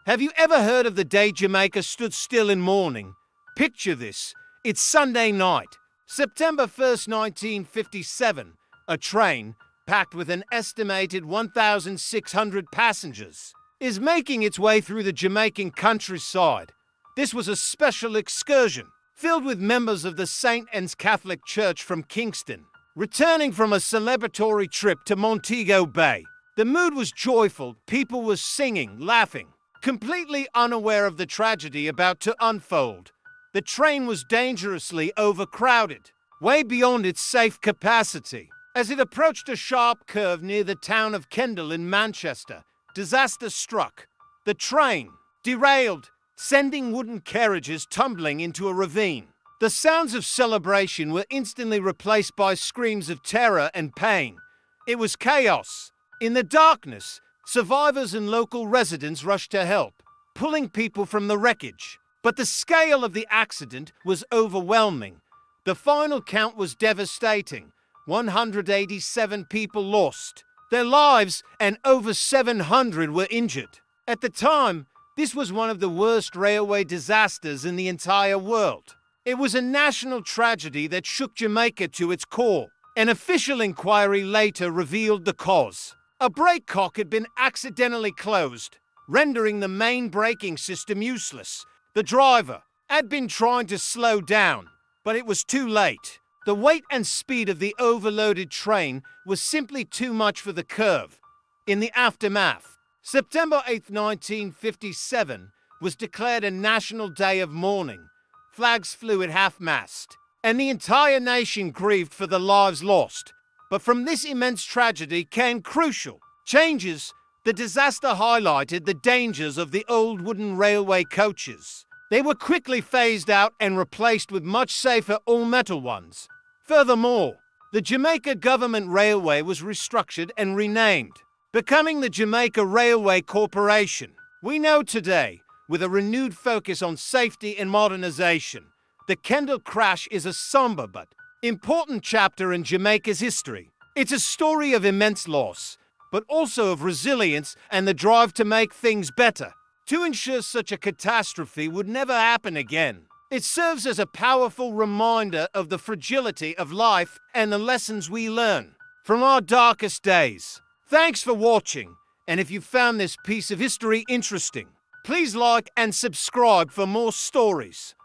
Have you ever heard of the day Jamaica stood still in mourning? Picture this. It's Sunday night, September 1st, 1957. A train, packed with an estimated 1,600 passengers, is making its way through the Jamaican countryside. This was a special excursion, filled with members of the St. Anne's Catholic Church from Kingston, returning from a celebratory trip to Montego Bay. The mood was joyful, people were singing, laughing, completely unaware of the tragedy about to unfold. The train was dangerously overcrowded, way beyond its safe capacity. As it approached a sharp curve near the town of Kendal in Manchester, disaster struck. The train derailed, sending wooden carriages tumbling into a ravine. The sounds of celebration were instantly replaced by screams of terror and pain. It was chaos. In the darkness, survivors and local residents rushed to help, pulling people from the wreckage. But the scale of the accident was overwhelming. The final count was devastating. 187 people lost their lives and over 700 were injured. At the time, this was one of the worst railway disasters in the entire world. It was a national tragedy that shook Jamaica to its core. An official inquiry later revealed the cause. A brake cock had been accidentally closed, rendering the main braking system useless. The driver had been trying to slow down, but it was too late. The weight and speed of the overloaded train was simply too much for the curve. In the aftermath, September 8, 1957 was declared a national day of mourning. Flags flew at half-mast, and the entire nation grieved for the lives lost. But from this immense tragedy came crucial changes. The disaster highlighted the dangers of the old wooden railway coaches. They were quickly phased out and replaced with much safer all-metal ones. Furthermore, the Jamaica Government Railway was restructured and renamed, becoming the Jamaica Railway Corporation. We know today, with a renewed focus on safety and modernization, the Kendal Crash is a somber but important chapter in Jamaica's history. It's a story of immense loss, but also of resilience and the drive to make things better, to ensure such a catastrophe would never happen again. It serves as a powerful reminder of the fragility of life and the lessons we learn from our darkest days. Thanks for watching, and if you found this piece of history interesting, please like and subscribe for more stories.